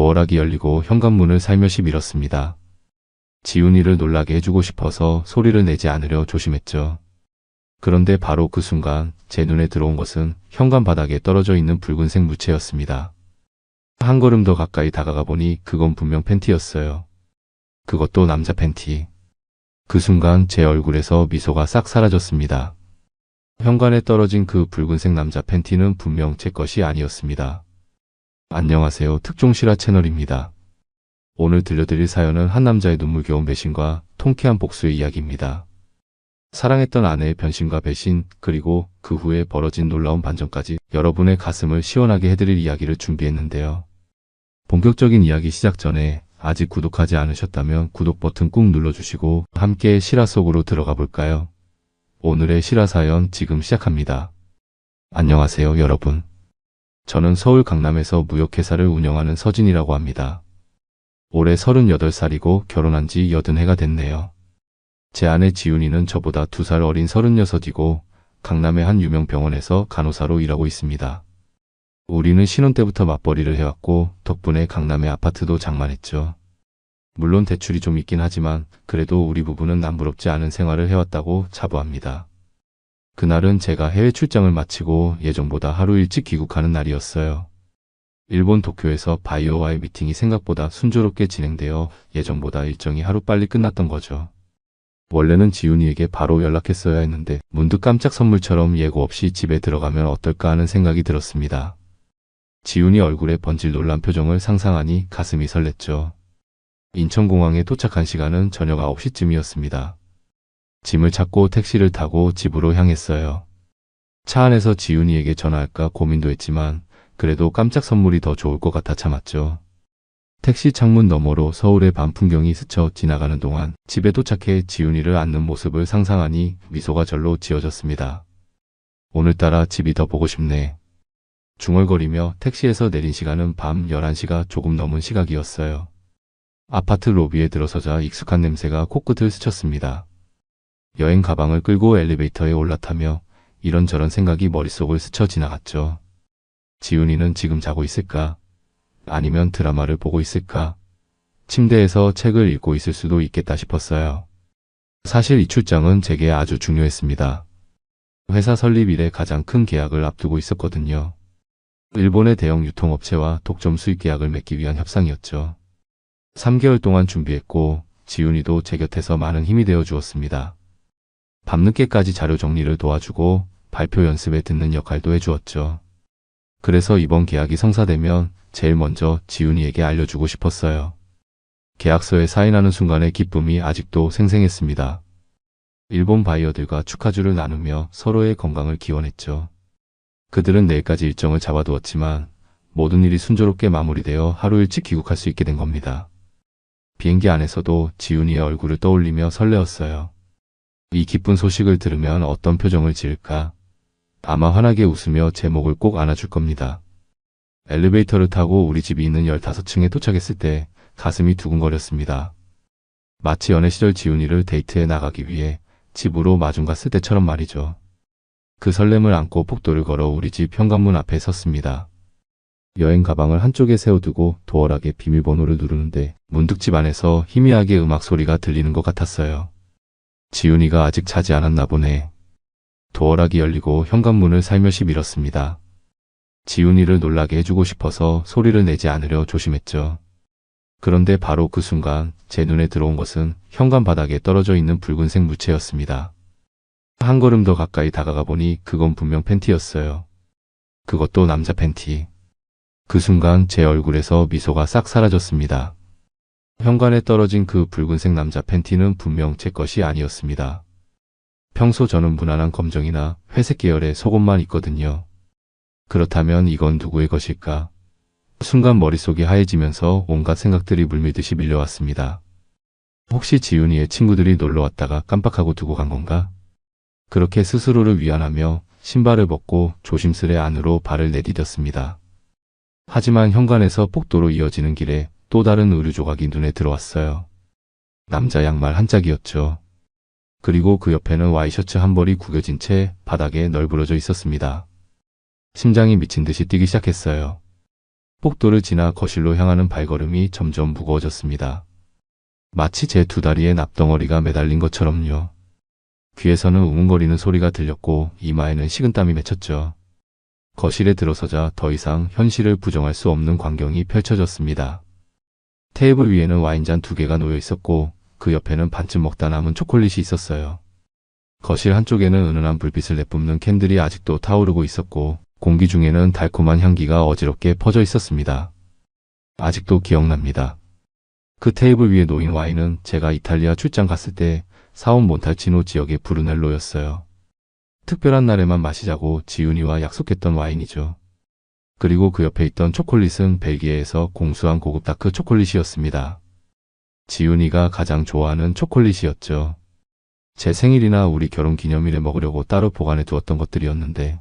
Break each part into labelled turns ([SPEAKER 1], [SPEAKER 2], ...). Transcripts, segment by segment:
[SPEAKER 1] 도어락이 열리고 현관문을 살며시 밀었습니다. 지훈이를 놀라게 해주고 싶어서 소리를 내지 않으려 조심했죠. 그런데 바로 그 순간 제 눈에 들어온 것은 현관 바닥에 떨어져 있는 붉은색 무채였습니다. 한 걸음 더 가까이 다가가 보니 그건 분명 팬티였어요. 그것도 남자 팬티. 그 순간 제 얼굴에서 미소가 싹 사라졌습니다. 현관에 떨어진 그 붉은색 남자 팬티는 분명 제 것이 아니었습니다. 안녕하세요. 특종실화 채널입니다. 오늘 들려드릴 사연은 한 남자의 눈물겨운 배신과 통쾌한 복수의 이야기입니다. 사랑했던 아내의 변심과 배신, 그리고 그 후에 벌어진 놀라운 반전까지 여러분의 가슴을 시원하게 해드릴 이야기를 준비했는데요. 본격적인 이야기 시작 전에 아직 구독하지 않으셨다면 구독 버튼 꾹 눌러주시고 함께 실화 속으로 들어가 볼까요? 오늘의 실화 사연 지금 시작합니다. 안녕하세요 여러분. 저는 서울 강남에서 무역회사를 운영하는 서진이라고 합니다. 올해 38살이고 결혼한 지 80해가 됐네요. 제 아내 지훈이는 저보다 2살 어린 36이고 강남의 한 유명 병원에서 간호사로 일하고 있습니다. 우리는 신혼 때부터 맞벌이를 해왔고 덕분에 강남의 아파트도 장만했죠. 물론 대출이 좀 있긴 하지만 그래도 우리 부부는 남부럽지 않은 생활을 해왔다고 자부합니다. 그날은 제가 해외 출장을 마치고 예정보다 하루 일찍 귀국하는 날이었어요. 일본 도쿄에서 바이오와의 미팅이 생각보다 순조롭게 진행되어 예정보다 일정이 하루 빨리 끝났던 거죠. 원래는 지훈이에게 바로 연락했어야 했는데 문득 깜짝 선물처럼 예고 없이 집에 들어가면 어떨까 하는 생각이 들었습니다. 지훈이 얼굴에 번질 놀란 표정을 상상하니 가슴이 설렜죠. 인천공항에 도착한 시간은 저녁 9시쯤이었습니다. 짐을 찾고 택시를 타고 집으로 향했어요. 차 안에서 지훈이에게 전화할까 고민도 했지만 그래도 깜짝 선물이 더 좋을 것 같아 참았죠. 택시 창문 너머로 서울의 밤 풍경이 스쳐 지나가는 동안 집에 도착해 지훈이를 안는 모습을 상상하니 미소가 절로 지어졌습니다. 오늘따라 집이 더 보고 싶네. 중얼거리며 택시에서 내린 시간은 밤 11시가 조금 넘은 시각이었어요. 아파트 로비에 들어서자 익숙한 냄새가 코끝을 스쳤습니다. 여행 가방을 끌고 엘리베이터에 올라타며 이런저런 생각이 머릿속을 스쳐 지나갔죠. 지훈이는 지금 자고 있을까? 아니면 드라마를 보고 있을까? 침대에서 책을 읽고 있을 수도 있겠다 싶었어요. 사실 이 출장은 제게 아주 중요했습니다. 회사 설립 이래 가장 큰 계약을 앞두고 있었거든요. 일본의 대형 유통업체와 독점 수입 계약을 맺기 위한 협상이었죠. 3개월 동안 준비했고 지훈이도 제 곁에서 많은 힘이 되어 주었습니다. 밤늦게까지 자료 정리를 도와주고 발표 연습에 듣는 역할도 해주었죠. 그래서 이번 계약이 성사되면 제일 먼저 지훈이에게 알려주고 싶었어요. 계약서에 사인하는 순간의 기쁨이 아직도 생생했습니다. 일본 바이어들과 축하주를 나누며 서로의 건강을 기원했죠. 그들은 내일까지 일정을 잡아두었지만 모든 일이 순조롭게 마무리되어 하루 일찍 귀국할 수 있게 된 겁니다. 비행기 안에서도 지훈이의 얼굴을 떠올리며 설레었어요. 이 기쁜 소식을 들으면 어떤 표정을 지을까? 아마 환하게 웃으며 제 목을 꼭 안아줄 겁니다. 엘리베이터를 타고 우리 집이 있는 15층에 도착했을 때 가슴이 두근거렸습니다. 마치 연애 시절 지훈이를 데이트에 나가기 위해 집으로 마중 갔을 때처럼 말이죠. 그 설렘을 안고 복도를 걸어 우리 집 현관문 앞에 섰습니다. 여행 가방을 한쪽에 세워두고 도어락의 비밀번호를 누르는데 문득 집 안에서 희미하게 음악 소리가 들리는 것 같았어요. 지훈이가 아직 자지 않았나 보네. 도어락이 열리고 현관문을 살며시 밀었습니다. 지훈이를 놀라게 해주고 싶어서 소리를 내지 않으려 조심했죠. 그런데 바로 그 순간 제 눈에 들어온 것은 현관 바닥에 떨어져 있는 붉은색 무채였습니다. 한 걸음 더 가까이 다가가 보니 그건 분명 팬티였어요. 그것도 남자 팬티. 그 순간 제 얼굴에서 미소가 싹 사라졌습니다. 현관에 떨어진 그 붉은색 남자 팬티는 분명 제 것이 아니었습니다. 평소 저는 무난한 검정이나 회색 계열의 속옷만 입거든요. 그렇다면 이건 누구의 것일까? 순간 머릿속이 하얘지면서 온갖 생각들이 물밀듯이 밀려왔습니다. 혹시 지훈이의 친구들이 놀러 왔다가 깜빡하고 두고 간 건가? 그렇게 스스로를 위안하며 신발을 벗고 조심스레 안으로 발을 내디뎠습니다. 하지만 현관에서 복도로 이어지는 길에 또 다른 의류 조각이 눈에 들어왔어요. 남자 양말 한 짝이었죠. 그리고 그 옆에는 와이셔츠 한 벌이 구겨진 채 바닥에 널브러져 있었습니다. 심장이 미친 듯이 뛰기 시작했어요. 복도를 지나 거실로 향하는 발걸음이 점점 무거워졌습니다. 마치 제 두 다리에 납덩어리가 매달린 것처럼요. 귀에서는 우웅거리는 소리가 들렸고 이마에는 식은땀이 맺혔죠. 거실에 들어서자 더 이상 현실을 부정할 수 없는 광경이 펼쳐졌습니다. 테이블 위에는 와인잔 2개가 놓여 있었고 그 옆에는 반쯤 먹다 남은 초콜릿이 있었어요. 거실 한쪽에는 은은한 불빛을 내뿜는 캔들이 아직도 타오르고 있었고 공기 중에는 달콤한 향기가 어지럽게 퍼져 있었습니다. 아직도 기억납니다. 그 테이블 위에 놓인 와인은 제가 이탈리아 출장 갔을 때 사온 몬탈치노 지역의 브루넬로였어요. 특별한 날에만 마시자고 지훈이와 약속했던 와인이죠. 그리고 그 옆에 있던 초콜릿은 벨기에에서 공수한 고급 다크 초콜릿이었습니다. 지훈이가 가장 좋아하는 초콜릿이었죠. 제 생일이나 우리 결혼 기념일에 먹으려고 따로 보관해 두었던 것들이었는데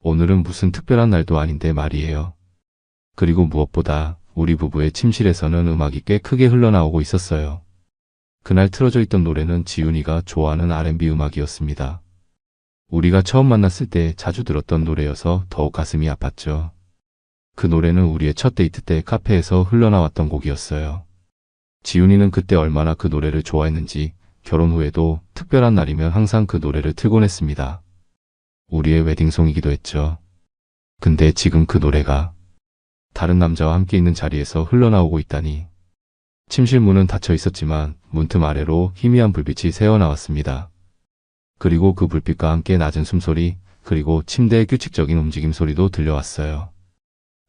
[SPEAKER 1] 오늘은 무슨 특별한 날도 아닌데 말이에요. 그리고 무엇보다 우리 부부의 침실에서는 음악이 꽤 크게 흘러나오고 있었어요. 그날 틀어져 있던 노래는 지훈이가 좋아하는 R&B 음악이었습니다. 우리가 처음 만났을 때 자주 들었던 노래여서 더욱 가슴이 아팠죠. 그 노래는 우리의 첫 데이트 때 카페에서 흘러나왔던 곡이었어요. 지훈이는 그때 얼마나 그 노래를 좋아했는지 결혼 후에도 특별한 날이면 항상 그 노래를 틀곤 했습니다. 우리의 웨딩송이기도 했죠. 근데 지금 그 노래가 다른 남자와 함께 있는 자리에서 흘러나오고 있다니. 침실 문은 닫혀 있었지만 문틈 아래로 희미한 불빛이 새어나왔습니다. 그리고 그 불빛과 함께 낮은 숨소리, 그리고 침대의 규칙적인 움직임 소리도 들려왔어요.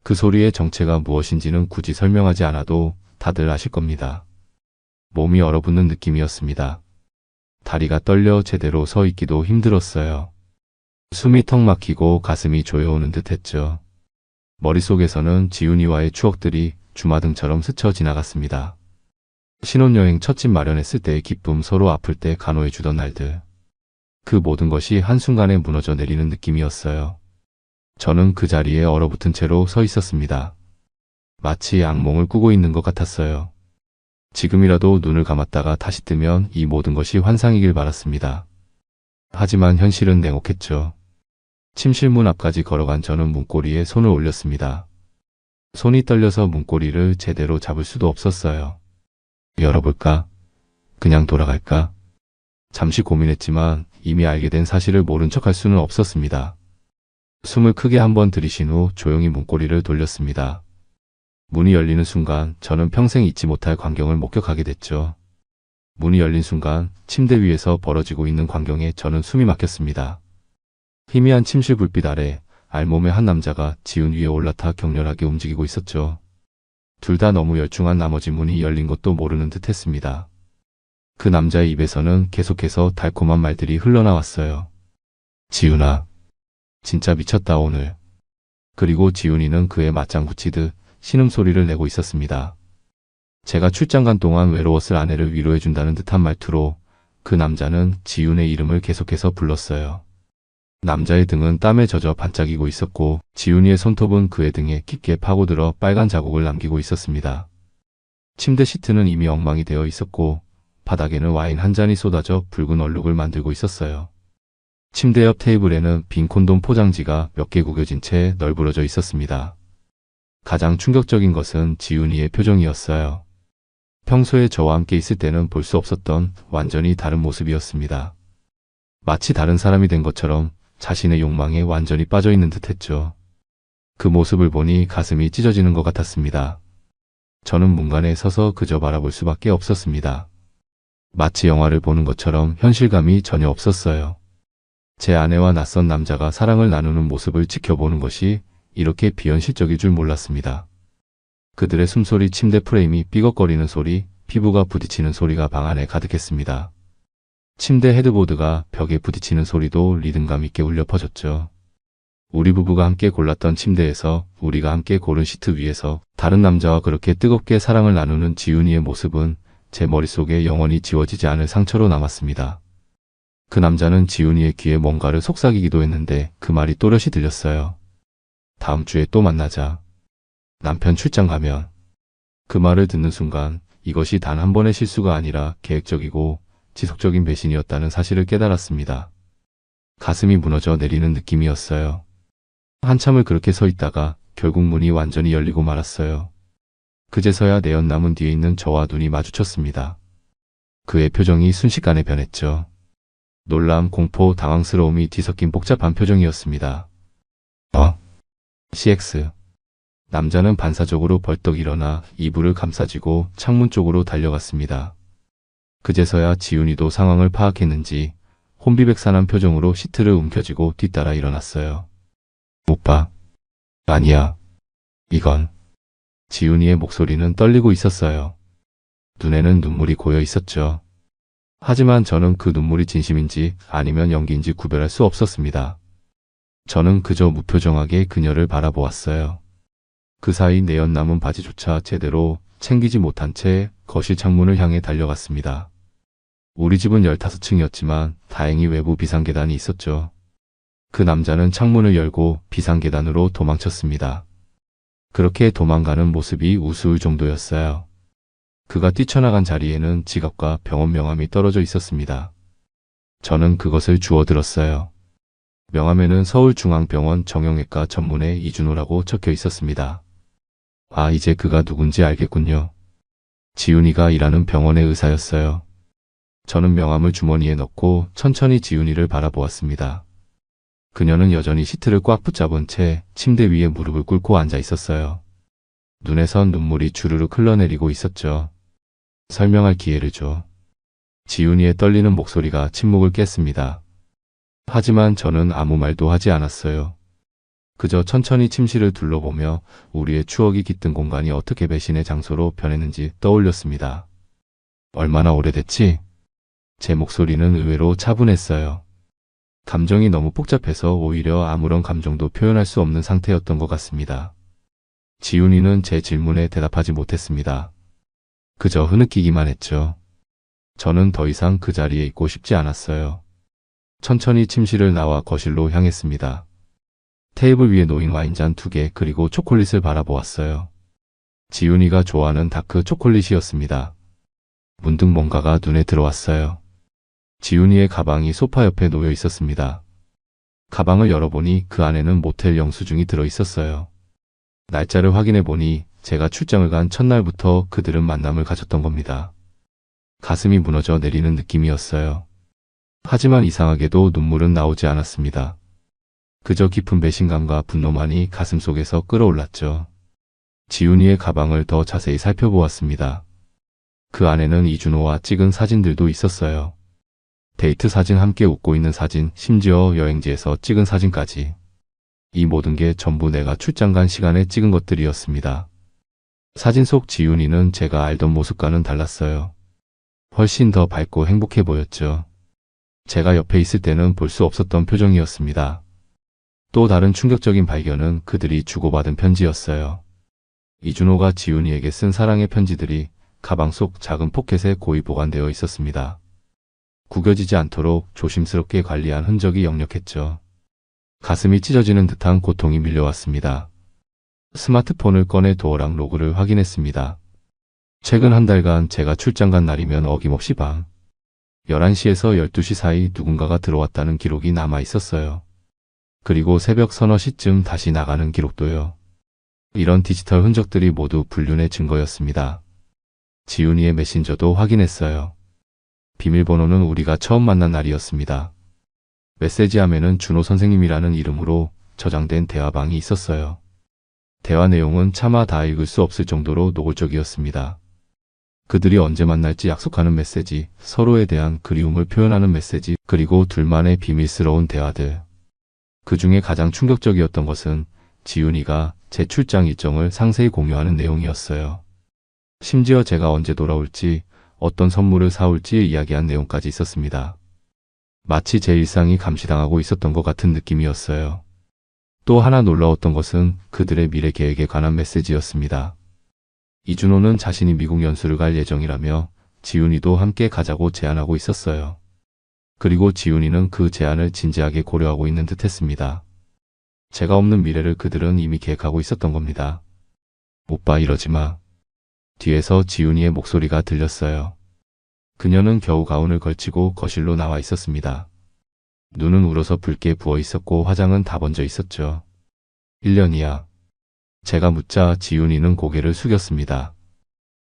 [SPEAKER 1] 그 소리의 정체가 무엇인지는 굳이 설명하지 않아도 다들 아실 겁니다. 몸이 얼어붙는 느낌이었습니다. 다리가 떨려 제대로 서 있기도 힘들었어요. 숨이 턱 막히고 가슴이 조여오는 듯 했죠. 머릿속에서는 지훈이와의 추억들이 주마등처럼 스쳐 지나갔습니다. 신혼여행 첫 집 마련했을 때의 기쁨, 서로 아플 때 간호해주던 날들. 그 모든 것이 한순간에 무너져 내리는 느낌이었어요. 저는 그 자리에 얼어붙은 채로 서 있었습니다. 마치 악몽을 꾸고 있는 것 같았어요. 지금이라도 눈을 감았다가 다시 뜨면 이 모든 것이 환상이길 바랐습니다. 하지만 현실은 냉혹했죠. 침실 문 앞까지 걸어간 저는 문고리에 손을 올렸습니다. 손이 떨려서 문고리를 제대로 잡을 수도 없었어요. 열어볼까? 그냥 돌아갈까? 잠시 고민했지만 이미 알게 된 사실을 모른 척할 수는 없었습니다. 숨을 크게 한번 들이신 후 조용히 문고리를 돌렸습니다. 문이 열리는 순간 저는 평생 잊지 못할 광경을 목격하게 됐죠. 문이 열린 순간 침대 위에서 벌어지고 있는 광경에 저는 숨이 막혔습니다. 희미한 침실 불빛 아래 알몸의 한 남자가 지훈 위에 올라타 격렬하게 움직이고 있었죠. 둘 다 너무 열중한 나머지 문이 열린 것도 모르는 듯 했습니다. 그 남자의 입에서는 계속해서 달콤한 말들이 흘러나왔어요. 지훈아, 진짜 미쳤다 오늘. 그리고 지훈이는 그에 맞장 붙이듯 신음소리를 내고 있었습니다. 제가 출장 간 동안 외로웠을 아내를 위로해준다는 듯한 말투로 그 남자는 지훈의 이름을 계속해서 불렀어요. 남자의 등은 땀에 젖어 반짝이고 있었고 지훈이의 손톱은 그의 등에 깊게 파고들어 빨간 자국을 남기고 있었습니다. 침대 시트는 이미 엉망이 되어 있었고 바닥에는 와인 한 잔이 쏟아져 붉은 얼룩을 만들고 있었어요. 침대 옆 테이블에는 빈 콘돔 포장지가 몇 개 구겨진 채 널브러져 있었습니다. 가장 충격적인 것은 지훈이의 표정이었어요. 평소에 저와 함께 있을 때는 볼 수 없었던 완전히 다른 모습이었습니다. 마치 다른 사람이 된 것처럼 자신의 욕망에 완전히 빠져있는 듯했죠. 그 모습을 보니 가슴이 찢어지는 것 같았습니다. 저는 문간에 서서 그저 바라볼 수밖에 없었습니다. 마치 영화를 보는 것처럼 현실감이 전혀 없었어요. 제 아내와 낯선 남자가 사랑을 나누는 모습을 지켜보는 것이 이렇게 비현실적일 줄 몰랐습니다. 그들의 숨소리, 침대 프레임이 삐걱거리는 소리, 피부가 부딪히는 소리가 방 안에 가득했습니다. 침대 헤드보드가 벽에 부딪히는 소리도 리듬감 있게 울려 퍼졌죠. 우리 부부가 함께 골랐던 침대에서, 우리가 함께 고른 시트 위에서 다른 남자와 그렇게 뜨겁게 사랑을 나누는 지훈이의 모습은 제 머릿속에 영원히 지워지지 않을 상처로 남았습니다. 그 남자는 지훈이의 귀에 뭔가를 속삭이기도 했는데 그 말이 또렷이 들렸어요. 다음 주에 또 만나자. 남편 출장 가면. 그 말을 듣는 순간 이것이 단 한 번의 실수가 아니라 계획적이고 지속적인 배신이었다는 사실을 깨달았습니다. 가슴이 무너져 내리는 느낌이었어요. 한참을 그렇게 서 있다가 결국 문이 완전히 열리고 말았어요. 그제서야 내연남은 뒤에 있는 저와 눈이 마주쳤습니다. 그의 표정이 순식간에 변했죠. 놀람, 공포, 당황스러움이 뒤섞인 복잡한 표정이었습니다. CX. 남자는 반사적으로 벌떡 일어나 이불을 감싸쥐고 창문 쪽으로 달려갔습니다. 그제서야 지훈이도 상황을 파악했는지 혼비백산한 표정으로 시트를 움켜쥐고 뒤따라 일어났어요. 오빠. 아니야. 이건. 지훈이의 목소리는 떨리고 있었어요. 눈에는 눈물이 고여 있었죠. 하지만 저는 그 눈물이 진심인지 아니면 연기인지 구별할 수 없었습니다. 저는 그저 무표정하게 그녀를 바라보았어요. 그 사이 내연남은 바지조차 제대로 챙기지 못한 채 거실 창문을 향해 달려갔습니다. 우리 집은 15층이었지만 다행히 외부 비상계단이 있었죠. 그 남자는 창문을 열고 비상계단으로 도망쳤습니다. 그렇게 도망가는 모습이 우스울 정도였어요. 그가 뛰쳐나간 자리에는 지갑과 병원 명함이 떨어져 있었습니다. 저는 그것을 주워들었어요. 명함에는 서울중앙병원 정형외과 전문의 이준호라고 적혀 있었습니다. 아, 이제 그가 누군지 알겠군요. 지훈이가 일하는 병원의 의사였어요. 저는 명함을 주머니에 넣고 천천히 지훈이를 바라보았습니다. 그녀는 여전히 시트를 꽉 붙잡은 채 침대 위에 무릎을 꿇고 앉아 있었어요. 눈에선 눈물이 주르륵 흘러내리고 있었죠. 설명할 기회를 줘. 지훈이의 떨리는 목소리가 침묵을 깼습니다. 하지만 저는 아무 말도 하지 않았어요. 그저 천천히 침실을 둘러보며 우리의 추억이 깃든 공간이 어떻게 배신의 장소로 변했는지 떠올렸습니다. 얼마나 오래됐지? 제 목소리는 의외로 차분했어요. 감정이 너무 복잡해서 오히려 아무런 감정도 표현할 수 없는 상태였던 것 같습니다. 지훈이는 제 질문에 대답하지 못했습니다. 그저 흐느끼기만 했죠. 저는 더 이상 그 자리에 있고 싶지 않았어요. 천천히 침실을 나와 거실로 향했습니다. 테이블 위에 놓인 와인잔 2개 그리고 초콜릿을 바라보았어요. 지훈이가 좋아하는 다크 초콜릿이었습니다. 문득 뭔가가 눈에 들어왔어요. 지훈이의 가방이 소파 옆에 놓여 있었습니다. 가방을 열어보니 그 안에는 모텔 영수증이 들어 있었어요. 날짜를 확인해 보니 제가 출장을 간 첫날부터 그들은 만남을 가졌던 겁니다. 가슴이 무너져 내리는 느낌이었어요. 하지만 이상하게도 눈물은 나오지 않았습니다. 그저 깊은 배신감과 분노만이 가슴속에서 끌어올랐죠. 지훈이의 가방을 더 자세히 살펴보았습니다. 그 안에는 이준호와 찍은 사진들도 있었어요. 데이트 사진, 함께 웃고 있는 사진, 심지어 여행지에서 찍은 사진까지. 이 모든 게 전부 내가 출장 간 시간에 찍은 것들이었습니다. 사진 속 지훈이는 제가 알던 모습과는 달랐어요. 훨씬 더 밝고 행복해 보였죠. 제가 옆에 있을 때는 볼 수 없었던 표정이었습니다. 또 다른 충격적인 발견은 그들이 주고받은 편지였어요. 이준호가 지훈이에게 쓴 사랑의 편지들이 가방 속 작은 포켓에 고이 보관되어 있었습니다. 구겨지지 않도록 조심스럽게 관리한 흔적이 역력했죠. 가슴이 찢어지는 듯한 고통이 밀려왔습니다. 스마트폰을 꺼내 도어락 로그를 확인했습니다. 최근 한 달간 제가 출장 간 날이면 어김없이 밤 11시에서 12시 사이 누군가가 들어왔다는 기록이 남아 있었어요. 그리고 새벽 서너 시쯤 다시 나가는 기록도요. 이런 디지털 흔적들이 모두 불륜의 증거였습니다. 지훈이의 메신저도 확인했어요. 비밀번호는 우리가 처음 만난 날이었습니다. 메시지함에는 준호 선생님이라는 이름으로 저장된 대화방이 있었어요. 대화 내용은 차마 다 읽을 수 없을 정도로 노골적이었습니다. 그들이 언제 만날지 약속하는 메시지, 서로에 대한 그리움을 표현하는 메시지, 그리고 둘만의 비밀스러운 대화들. 그 중에 가장 충격적이었던 것은 지훈이가 제 출장 일정을 상세히 공유하는 내용이었어요. 심지어 제가 언제 돌아올지, 어떤 선물을 사올지 이야기한 내용까지 있었습니다. 마치 제 일상이 감시당하고 있었던 것 같은 느낌이었어요. 또 하나 놀라웠던 것은 그들의 미래 계획에 관한 메시지였습니다. 이준호는 자신이 미국 연수를 갈 예정이라며 지훈이도 함께 가자고 제안하고 있었어요. 그리고 지훈이는 그 제안을 진지하게 고려하고 있는 듯 했습니다. 제가 없는 미래를 그들은 이미 계획하고 있었던 겁니다. 오빠, 이러지 마. 뒤에서 지훈이의 목소리가 들렸어요. 그녀는 겨우 가운을 걸치고 거실로 나와 있었습니다. 눈은 울어서 붉게 부어 있었고 화장은 다 번져 있었죠. 1년이야. 제가 묻자 지훈이는 고개를 숙였습니다.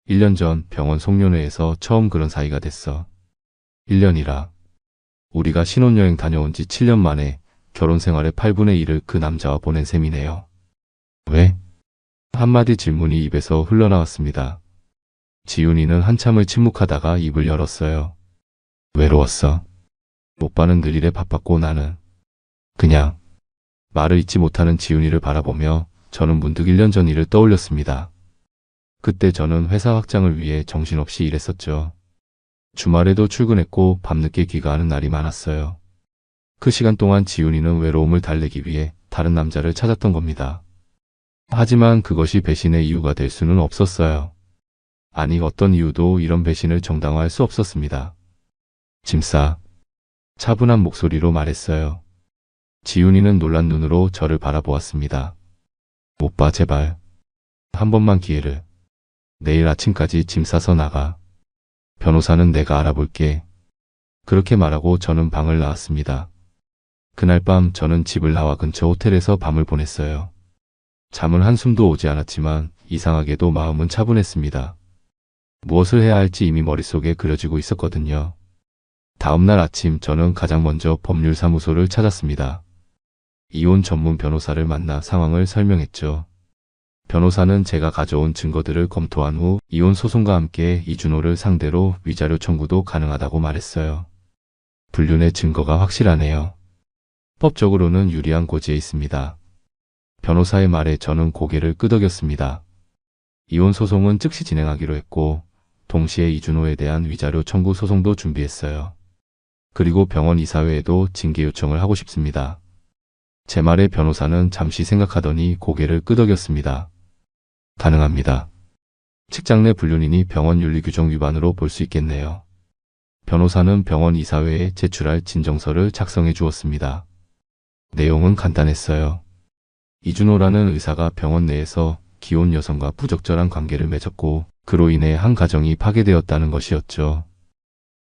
[SPEAKER 1] 1년 전 병원 송년회에서 처음 그런 사이가 됐어. 1년이라. 우리가 신혼여행 다녀온 지 7년 만에 결혼 생활의 8분의 1을 그 남자와 보낸 셈이네요. 왜? 한마디 질문이 입에서 흘러나왔습니다. 지훈이는 한참을 침묵하다가 입을 열었어요. 외로웠어. 오빠는 늘 일에 바빴고 나는 그냥. 말을 잇지 못하는 지훈이를 바라보며 저는 문득 1년 전 일을 떠올렸습니다. 그때 저는 회사 확장을 위해 정신없이 일했었죠. 주말에도 출근했고 밤늦게 귀가하는 날이 많았어요. 그 시간 동안 지훈이는 외로움을 달래기 위해 다른 남자를 찾았던 겁니다. 하지만 그것이 배신의 이유가 될 수는 없었어요. 아니, 어떤 이유도 이런 배신을 정당화할 수 없었습니다. 짐 싸. 차분한 목소리로 말했어요. 지훈이는 놀란 눈으로 저를 바라보았습니다. 오빠, 제발. 한 번만 기회를. 내일 아침까지 짐 싸서 나가. 변호사는 내가 알아볼게. 그렇게 말하고 저는 방을 나왔습니다. 그날 밤 저는 집을 나와 근처 호텔에서 밤을 보냈어요. 잠은 한숨도 오지 않았지만 이상하게도 마음은 차분했습니다. 무엇을 해야 할지 이미 머릿속에 그려지고 있었거든요. 다음날 아침 저는 가장 먼저 법률사무소를 찾았습니다. 이혼 전문 변호사를 만나 상황을 설명했죠. 변호사는 제가 가져온 증거들을 검토한 후 이혼 소송과 함께 이준호를 상대로 위자료 청구도 가능하다고 말했어요. 불륜의 증거가 확실하네요. 법적으로는 유리한 고지에 있습니다. 변호사의 말에 저는 고개를 끄덕였습니다. 이혼 소송은 즉시 진행하기로 했고 동시에 이준호에 대한 위자료 청구 소송도 준비했어요. 그리고 병원 이사회에도 징계 요청을 하고 싶습니다. 제 말에 변호사는 잠시 생각하더니 고개를 끄덕였습니다. 가능합니다. 직장 내 불륜이니 병원 윤리규정 위반으로 볼 수 있겠네요. 변호사는 병원 이사회에 제출할 진정서를 작성해 주었습니다. 내용은 간단했어요. 이준호라는 의사가 병원 내에서 기혼 여성과 부적절한 관계를 맺었고 그로 인해 한 가정이 파괴되었다는 것이었죠.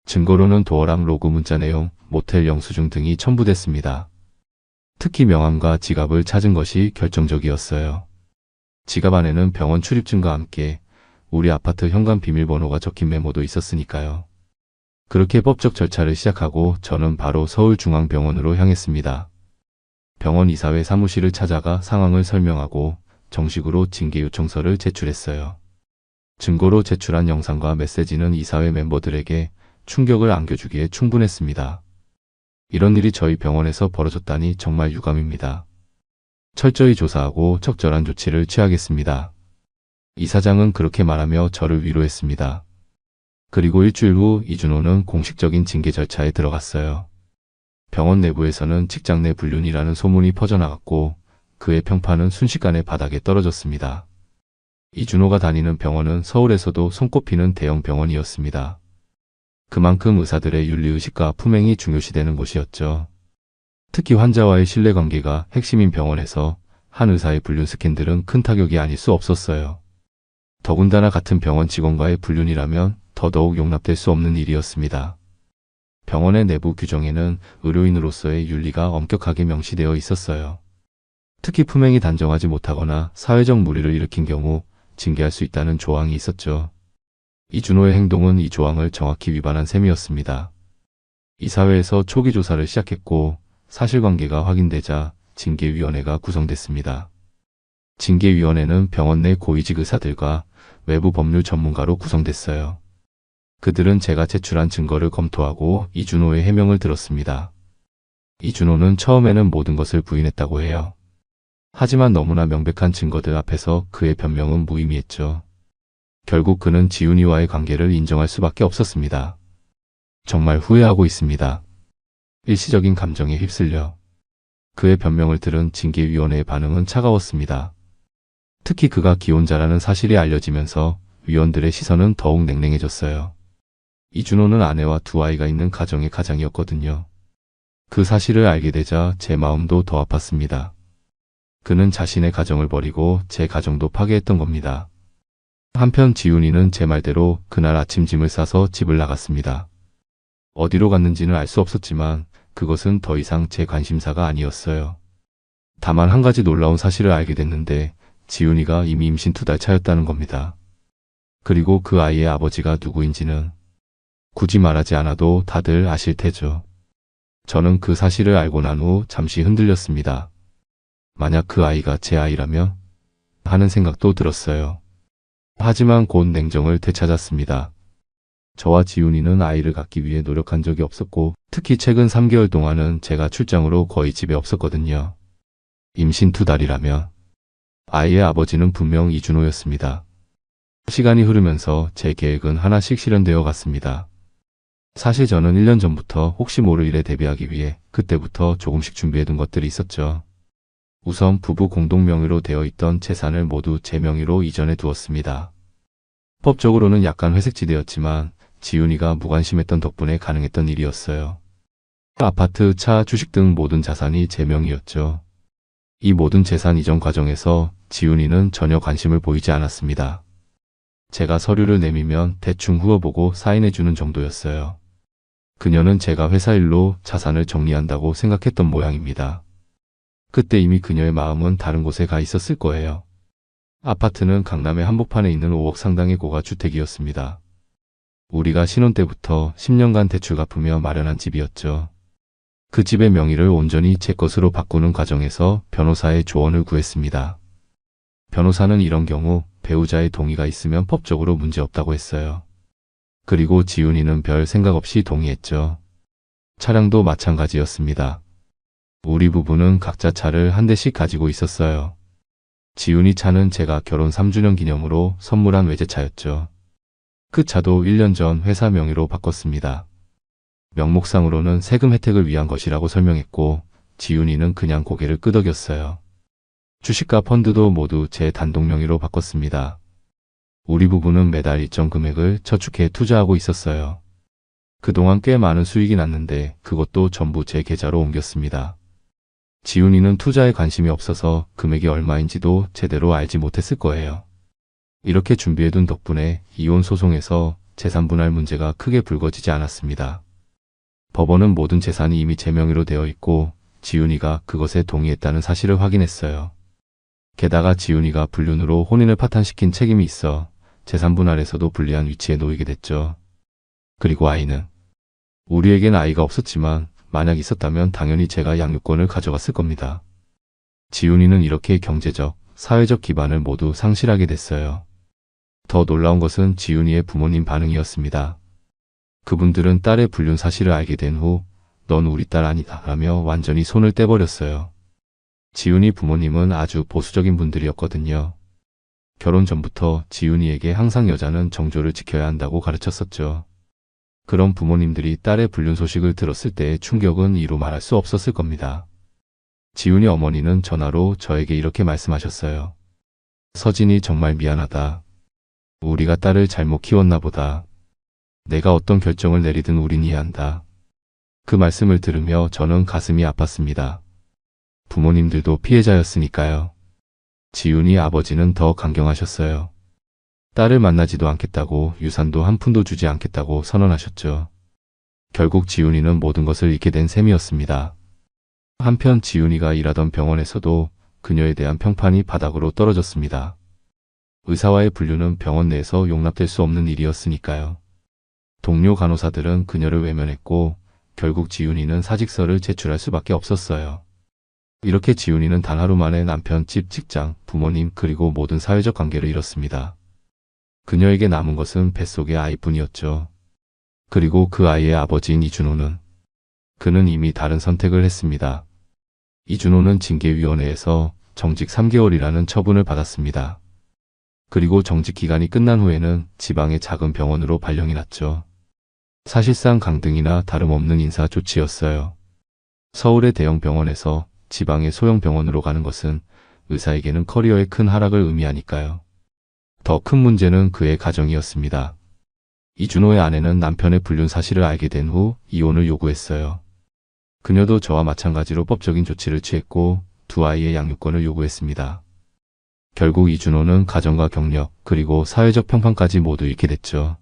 [SPEAKER 1] 증거로는 도어락 로그 문자 내용, 모텔 영수증 등이 첨부됐습니다. 특히 명함과 지갑을 찾은 것이 결정적이었어요. 지갑 안에는 병원 출입증과 함께 우리 아파트 현관 비밀번호가 적힌 메모도 있었으니까요. 그렇게 법적 절차를 시작하고 저는 바로 서울중앙병원으로 향했습니다. 병원 이사회 사무실을 찾아가 상황을 설명하고 정식으로 징계 요청서를 제출했어요. 증거로 제출한 영상과 메시지는 이사회 멤버들에게 충격을 안겨주기에 충분했습니다. 이런 일이 저희 병원에서 벌어졌다니 정말 유감입니다. 철저히 조사하고 적절한 조치를 취하겠습니다. 이사장은 그렇게 말하며 저를 위로했습니다. 그리고 일주일 후 이준호는 공식적인 징계 절차에 들어갔어요. 병원 내부에서는 직장 내 불륜이라는 소문이 퍼져나갔고 그의 평판은 순식간에 바닥에 떨어졌습니다. 이준호가 다니는 병원은 서울에서도 손꼽히는 대형 병원이었습니다. 그만큼 의사들의 윤리의식과 품행이 중요시되는 곳이었죠. 특히 환자와의 신뢰관계가 핵심인 병원에서 한 의사의 불륜 스캔들은 큰 타격이 아닐 수 없었어요. 더군다나 같은 병원 직원과의 불륜이라면 더더욱 용납될 수 없는 일이었습니다. 병원의 내부 규정에는 의료인으로서의 윤리가 엄격하게 명시되어 있었어요. 특히 품행이 단정하지 못하거나 사회적 무리를 일으킨 경우 징계할 수 있다는 조항이 있었죠. 이준호의 행동은 이 조항을 정확히 위반한 셈이었습니다. 이사회에서 초기 조사를 시작했고 사실관계가 확인되자 징계위원회가 구성됐습니다. 징계위원회는 병원 내 고위직 의사들과 외부 법률 전문가로 구성됐어요. 그들은 제가 제출한 증거를 검토하고 이준호의 해명을 들었습니다. 이준호는 처음에는 모든 것을 부인했다고 해요. 하지만 너무나 명백한 증거들 앞에서 그의 변명은 무의미했죠. 결국 그는 지훈이와의 관계를 인정할 수밖에 없었습니다. 정말 후회하고 있습니다. 일시적인 감정에 휩쓸려. 그의 변명을 들은 징계위원회의 반응은 차가웠습니다. 특히 그가 기혼자라는 사실이 알려지면서 위원들의 시선은 더욱 냉랭해졌어요. 이준호는 아내와 두 아이가 있는 가정의 가장이었거든요. 그 사실을 알게 되자 제 마음도 더 아팠습니다. 그는 자신의 가정을 버리고 제 가정도 파괴했던 겁니다. 한편 지훈이는 제 말대로 그날 아침 짐을 싸서 집을 나갔습니다. 어디로 갔는지는 알 수 없었지만 그것은 더 이상 제 관심사가 아니었어요. 다만 한 가지 놀라운 사실을 알게 됐는데 지훈이가 이미 임신 2달 차였다는 겁니다. 그리고 그 아이의 아버지가 누구인지는 굳이 말하지 않아도 다들 아실 테죠. 저는 그 사실을 알고 난 후 잠시 흔들렸습니다. 만약 그 아이가 제 아이라면 하는 생각도 들었어요. 하지만 곧 냉정을 되찾았습니다. 저와 지훈이는 아이를 갖기 위해 노력한 적이 없었고 특히 최근 3개월 동안은 제가 출장으로 거의 집에 없었거든요. 임신 2달이라면 아이의 아버지는 분명 이준호였습니다. 시간이 흐르면서 제 계획은 하나씩 실현되어 갔습니다. 사실 저는 1년 전부터 혹시 모를 일에 대비하기 위해 그때부터 조금씩 준비해둔 것들이 있었죠. 우선 부부 공동 명의로 되어 있던 재산을 모두 제 명의로 이전해 두었습니다. 법적으로는 약간 회색지대였지만 지훈이가 무관심했던 덕분에 가능했던 일이었어요. 아파트, 차, 주식 등 모든 자산이 제 명의였죠. 이 모든 재산 이전 과정에서 지훈이는 전혀 관심을 보이지 않았습니다. 제가 서류를 내밀면 대충 후어보고 사인해주는 정도였어요. 그녀는 제가 회사 일로 자산을 정리한다고 생각했던 모양입니다. 그때 이미 그녀의 마음은 다른 곳에 가 있었을 거예요. 아파트는 강남의 한복판에 있는 5억 상당의 고가 주택이었습니다. 우리가 신혼 때부터 10년간 대출 갚으며 마련한 집이었죠. 그 집의 명의를 온전히 제 것으로 바꾸는 과정에서 변호사의 조언을 구했습니다. 변호사는 이런 경우 배우자의 동의가 있으면 법적으로 문제없다고 했어요. 그리고 지훈이는 별 생각 없이 동의했죠. 차량도 마찬가지였습니다. 우리 부부는 각자 차를 한 대씩 가지고 있었어요. 지훈이 차는 제가 결혼 3주년 기념으로 선물한 외제차였죠. 그 차도 1년 전 회사 명의로 바꿨습니다. 명목상으로는 세금 혜택을 위한 것이라고 설명했고 지훈이는 그냥 고개를 끄덕였어요. 주식과 펀드도 모두 제 단독 명의로 바꿨습니다. 우리 부부는 매달 일정 금액을 저축해 투자하고 있었어요. 그동안 꽤 많은 수익이 났는데 그것도 전부 제 계좌로 옮겼습니다. 지훈이는 투자에 관심이 없어서 금액이 얼마인지도 제대로 알지 못했을 거예요. 이렇게 준비해둔 덕분에 이혼 소송에서 재산 분할 문제가 크게 불거지지 않았습니다. 법원은 모든 재산이 이미 제 명의로 되어 있고 지훈이가 그것에 동의했다는 사실을 확인했어요. 게다가 지훈이가 불륜으로 혼인을 파탄시킨 책임이 있어 재산 분할에서도 불리한 위치에 놓이게 됐죠. 그리고 아이는 우리에겐 아이가 없었지만 만약 있었다면 당연히 제가 양육권을 가져갔을 겁니다. 지훈이는 이렇게 경제적, 사회적 기반을 모두 상실하게 됐어요. 더 놀라운 것은 지훈이의 부모님 반응이었습니다. 그분들은 딸의 불륜 사실을 알게 된 후 넌 우리 딸 아니다 라며 완전히 손을 떼버렸어요. 지훈이 부모님은 아주 보수적인 분들이었거든요. 결혼 전부터 지훈이에게 항상 여자는 정조를 지켜야 한다고 가르쳤었죠. 그런 부모님들이 딸의 불륜 소식을 들었을 때의 충격은 이루 말할 수 없었을 겁니다. 지훈이 어머니는 전화로 저에게 이렇게 말씀하셨어요. 서진이 정말 미안하다. 우리가 딸을 잘못 키웠나 보다. 내가 어떤 결정을 내리든 우린 이해한다. 그 말씀을 들으며 저는 가슴이 아팠습니다. 부모님들도 피해자였으니까요. 지훈이 아버지는 더 강경하셨어요. 딸을 만나지도 않겠다고 유산도 한 푼도 주지 않겠다고 선언하셨죠. 결국 지훈이는 모든 것을 잃게 된 셈이었습니다. 한편 지훈이가 일하던 병원에서도 그녀에 대한 평판이 바닥으로 떨어졌습니다. 의사와의 불륜은 병원 내에서 용납될 수 없는 일이었으니까요. 동료 간호사들은 그녀를 외면했고 결국 지훈이는 사직서를 제출할 수밖에 없었어요. 이렇게 지훈이는 단 하루 만에 남편, 집, 직장, 부모님 그리고 모든 사회적 관계를 잃었습니다. 그녀에게 남은 것은 뱃속의 아이뿐이었죠. 그리고 그 아이의 아버지인 이준호는 그는 이미 다른 선택을 했습니다. 이준호는 징계위원회에서 정직 3개월이라는 처분을 받았습니다. 그리고 정직 기간이 끝난 후에는 지방의 작은 병원으로 발령이 났죠. 사실상 강등이나 다름없는 인사 조치였어요. 서울의 대형 병원에서 지방의 소형 병원으로 가는 것은 의사에게는 커리어의 큰 하락을 의미하니까요. 더 큰 문제는 그의 가정이었습니다. 이준호의 아내는 남편의 불륜 사실을 알게 된 후 이혼을 요구했어요. 그녀도 저와 마찬가지로 법적인 조치를 취했고 두 아이의 양육권을 요구했습니다. 결국 이준호는 가정과 경력 그리고 사회적 평판까지 모두 잃게 됐죠.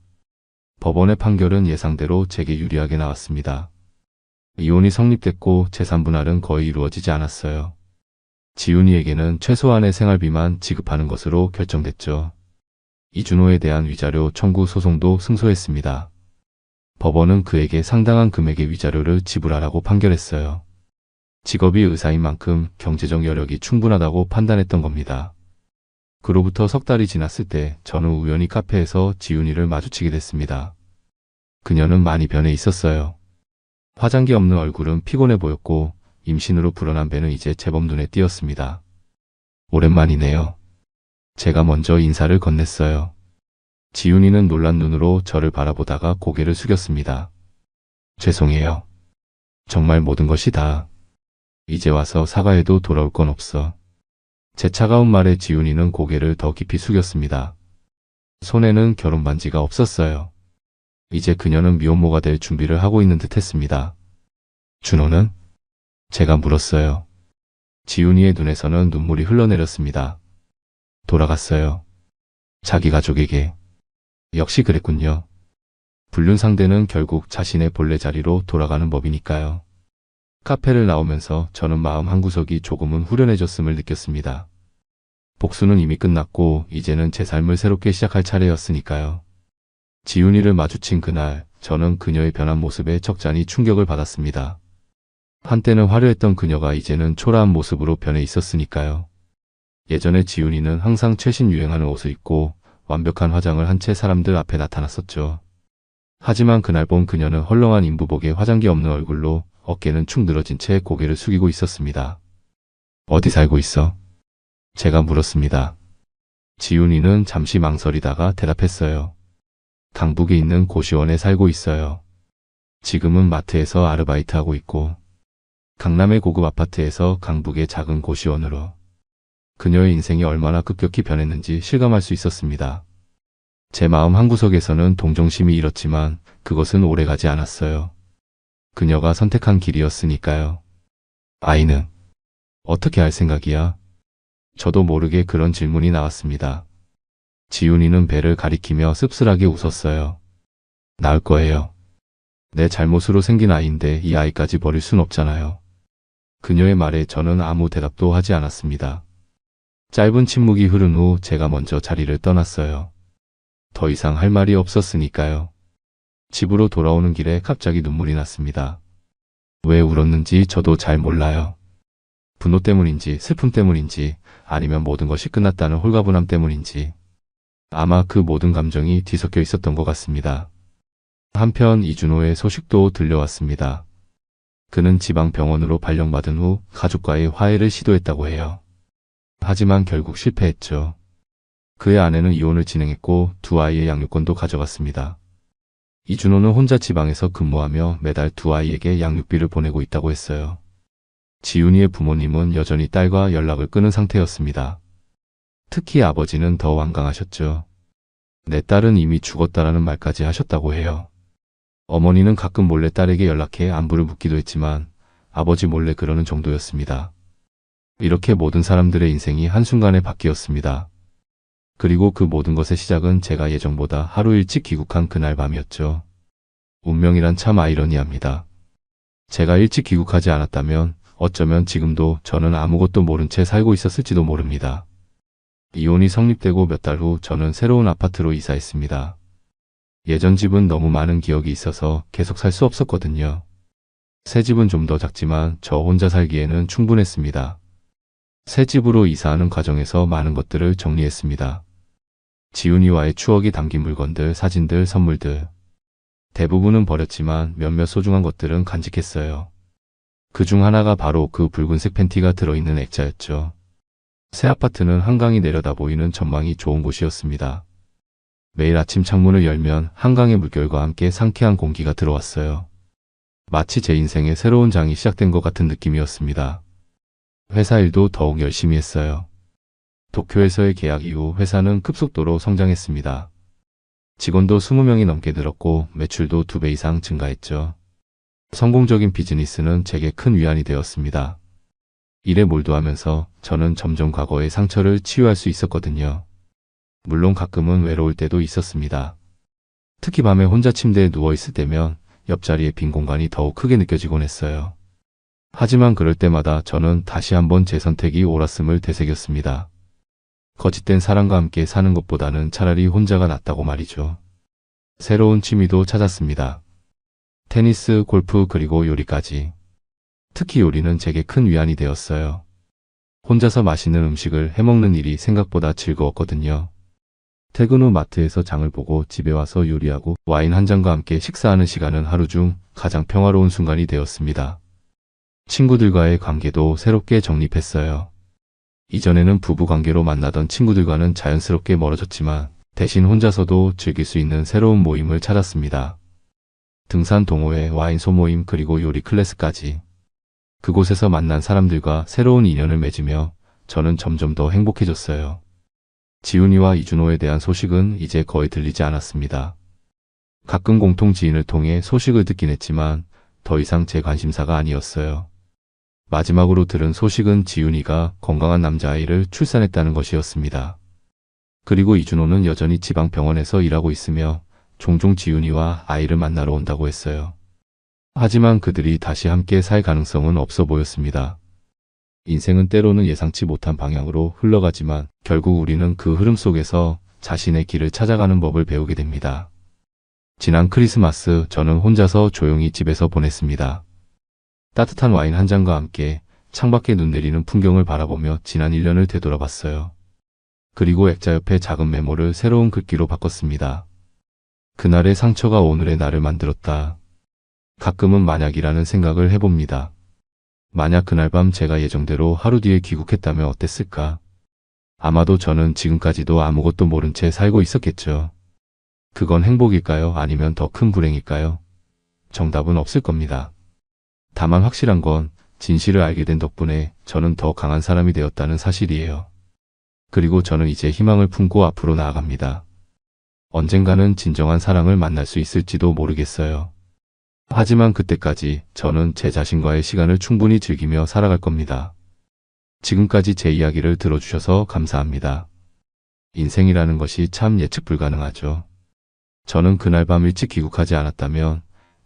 [SPEAKER 1] 법원의 판결은 예상대로 제게 유리하게 나왔습니다. 이혼이 성립됐고 재산 분할은 거의 이루어지지 않았어요. 지훈이에게는 최소한의 생활비만 지급하는 것으로 결정됐죠. 이준호에 대한 위자료 청구 소송도 승소했습니다. 법원은 그에게 상당한 금액의 위자료를 지불하라고 판결했어요. 직업이 의사인 만큼 경제적 여력이 충분하다고 판단했던 겁니다. 그로부터 석 달이 지났을 때 저는 우연히 카페에서 지훈이를 마주치게 됐습니다. 그녀는 많이 변해 있었어요. 화장기 없는 얼굴은 피곤해 보였고 임신으로 불어난 배는 이제 제법 눈에 띄었습니다. 오랜만이네요. 제가 먼저 인사를 건넸어요. 지훈이는 놀란 눈으로 저를 바라보다가 고개를 숙였습니다. 죄송해요. 정말 모든 것이 다. 이제 와서 사과해도 돌아올 건 없어. 제 차가운 말에 지훈이는 고개를 더 깊이 숙였습니다. 손에는 결혼 반지가 없었어요. 이제 그녀는 미혼모가 될 준비를 하고 있는 듯 했습니다. 준호는? 제가 물었어요. 지훈이의 눈에서는 눈물이 흘러내렸습니다. 돌아갔어요. 자기 가족에게. 역시 그랬군요. 불륜 상대는 결국 자신의 본래 자리로 돌아가는 법이니까요. 카페를 나오면서 저는 마음 한구석이 조금은 후련해졌음을 느꼈습니다. 복수는 이미 끝났고 이제는 제 삶을 새롭게 시작할 차례였으니까요. 지훈이를 마주친 그날 저는 그녀의 변한 모습에 적잖이 충격을 받았습니다. 한때는 화려했던 그녀가 이제는 초라한 모습으로 변해 있었으니까요. 예전에 지훈이는 항상 최신 유행하는 옷을 입고 완벽한 화장을 한 채 사람들 앞에 나타났었죠. 하지만 그날 본 그녀는 헐렁한 인부복에 화장기 없는 얼굴로 어깨는 축 늘어진 채 고개를 숙이고 있었습니다. 어디 살고 있어? 제가 물었습니다. 지훈이는 잠시 망설이다가 대답했어요. 강북에 있는 고시원에 살고 있어요. 지금은 마트에서 아르바이트하고 있고 강남의 고급 아파트에서 강북의 작은 고시원으로. 그녀의 인생이 얼마나 급격히 변했는지 실감할 수 있었습니다. 제 마음 한구석에서는 동정심이 일었지만 그것은 오래가지 않았어요. 그녀가 선택한 길이었으니까요. 아이는 어떻게 할 생각이야? 저도 모르게 그런 질문이 나왔습니다. 지훈이는 배를 가리키며 씁쓸하게 웃었어요. 낳을 거예요. 내 잘못으로 생긴 아이인데 이 아이까지 버릴 순 없잖아요. 그녀의 말에 저는 아무 대답도 하지 않았습니다. 짧은 침묵이 흐른 후 제가 먼저 자리를 떠났어요. 더 이상 할 말이 없었으니까요. 집으로 돌아오는 길에 갑자기 눈물이 났습니다. 왜 울었는지 저도 잘 몰라요. 분노 때문인지 슬픔 때문인지 아니면 모든 것이 끝났다는 홀가분함 때문인지 아마 그 모든 감정이 뒤섞여 있었던 것 같습니다. 한편 이준호의 소식도 들려왔습니다. 그는 지방병원으로 발령받은 후 가족과의 화해를 시도했다고 해요. 하지만 결국 실패했죠. 그의 아내는 이혼을 진행했고 두 아이의 양육권도 가져갔습니다. 이준호는 혼자 지방에서 근무하며 매달 두 아이에게 양육비를 보내고 있다고 했어요. 지훈이의 부모님은 여전히 딸과 연락을 끊은 상태였습니다. 특히 아버지는 더 완강하셨죠. 내 딸은 이미 죽었다라는 말까지 하셨다고 해요. 어머니는 가끔 몰래 딸에게 연락해 안부를 묻기도 했지만 아버지 몰래 그러는 정도였습니다. 이렇게 모든 사람들의 인생이 한순간에 바뀌었습니다. 그리고 그 모든 것의 시작은 제가 예정보다 하루 일찍 귀국한 그날 밤이었죠. 운명이란 참 아이러니합니다. 제가 일찍 귀국하지 않았다면 어쩌면 지금도 저는 아무것도 모른 채 살고 있었을지도 모릅니다. 이혼이 성립되고 몇 달 후 저는 새로운 아파트로 이사했습니다. 예전 집은 너무 많은 기억이 있어서 계속 살 수 없었거든요. 새 집은 좀 더 작지만 저 혼자 살기에는 충분했습니다. 새 집으로 이사하는 과정에서 많은 것들을 정리했습니다. 지훈이와의 추억이 담긴 물건들, 사진들, 선물들. 대부분은 버렸지만 몇몇 소중한 것들은 간직했어요. 그 중 하나가 바로 그 붉은색 팬티가 들어있는 액자였죠. 새 아파트는 한강이 내려다 보이는 전망이 좋은 곳이었습니다. 매일 아침 창문을 열면 한강의 물결과 함께 상쾌한 공기가 들어왔어요. 마치 제 인생의 새로운 장이 시작된 것 같은 느낌이었습니다. 회사 일도 더욱 열심히 했어요. 도쿄에서의 계약 이후 회사는 급속도로 성장했습니다. 직원도 20명이 넘게 늘었고 매출도 2배 이상 증가했죠. 성공적인 비즈니스는 제게 큰 위안이 되었습니다. 일에 몰두하면서 저는 점점 과거의 상처를 치유할 수 있었거든요. 물론 가끔은 외로울 때도 있었습니다. 특히 밤에 혼자 침대에 누워있을 때면 옆자리의 빈 공간이 더욱 크게 느껴지곤 했어요. 하지만 그럴 때마다 저는 다시 한번 제 선택이 옳았음을 되새겼습니다. 거짓된 사람과 함께 사는 것보다는 차라리 혼자가 낫다고 말이죠. 새로운 취미도 찾았습니다. 테니스, 골프, 그리고 요리까지. 특히 요리는 제게 큰 위안이 되었어요. 혼자서 맛있는 음식을 해먹는 일이 생각보다 즐거웠거든요. 퇴근 후 마트에서 장을 보고 집에 와서 요리하고 와인 한 잔과 함께 식사하는 시간은 하루 중 가장 평화로운 순간이 되었습니다. 친구들과의 관계도 새롭게 정립했어요. 이전에는 부부 관계로 만나던 친구들과는 자연스럽게 멀어졌지만 대신 혼자서도 즐길 수 있는 새로운 모임을 찾았습니다. 등산 동호회, 와인 소모임, 그리고 요리 클래스까지. 그곳에서 만난 사람들과 새로운 인연을 맺으며 저는 점점 더 행복해졌어요. 지훈이와 이준호에 대한 소식은 이제 거의 들리지 않았습니다. 가끔 공통 지인을 통해 소식을 듣긴 했지만 더 이상 제 관심사가 아니었어요. 마지막으로 들은 소식은 지훈이가 건강한 남자아이를 출산했다는 것이었습니다. 그리고 이준호는 여전히 지방병원에서 일하고 있으며 종종 지훈이와 아이를 만나러 온다고 했어요. 하지만 그들이 다시 함께 살 가능성은 없어 보였습니다. 인생은 때로는 예상치 못한 방향으로 흘러가지만 결국 우리는 그 흐름 속에서 자신의 길을 찾아가는 법을 배우게 됩니다. 지난 크리스마스 저는 혼자서 조용히 집에서 보냈습니다. 따뜻한 와인 한 잔과 함께 창밖에 눈 내리는 풍경을 바라보며 지난 1년을 되돌아봤어요. 그리고 액자 옆에 작은 메모를 새로운 글귀로 바꿨습니다. 그날의 상처가 오늘의 나를 만들었다. 가끔은 만약이라는 생각을 해봅니다. 만약 그날 밤 제가 예정대로 하루 뒤에 귀국했다면 어땠을까? 아마도 저는 지금까지도 아무것도 모른 채 살고 있었겠죠. 그건 행복일까요? 아니면 더 큰 불행일까요? 정답은 없을 겁니다. 다만 확실한 건 진실을 알게 된 덕분에 저는 더 강한 사람이 되었다는 사실이에요. 그리고 저는 이제 희망을 품고 앞으로 나아갑니다. 언젠가는 진정한 사랑을 만날 수 있을지도 모르겠어요. 하지만 그때까지 저는 제 자신과의 시간을 충분히 즐기며 살아갈 겁니다. 지금까지 제 이야기를 들어주셔서 감사합니다. 인생이라는 것이 참 예측 불가능하죠. 저는 그날 밤 일찍 귀국하지 않았다면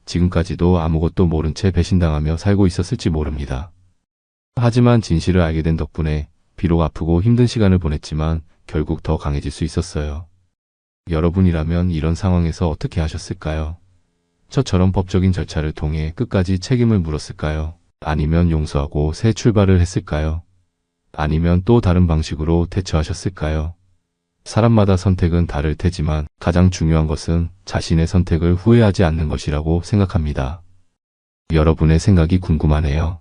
[SPEAKER 1] 지금까지도 아무것도 모른 채 배신당하며 살고 있었을지 모릅니다. 하지만 진실을 알게 된 덕분에 비록 아프고 힘든 시간을 보냈지만 결국 더 강해질 수 있었어요. 여러분이라면 이런 상황에서 어떻게 하셨을까요? 저처럼 법적인 절차를 통해 끝까지 책임을 물었을까요? 아니면 용서하고 새 출발을 했을까요? 아니면 또 다른 방식으로 대처하셨을까요? 사람마다 선택은 다를 테지만 가장 중요한 것은 자신의 선택을 후회하지 않는 것이라고 생각합니다. 여러분의 생각이 궁금하네요.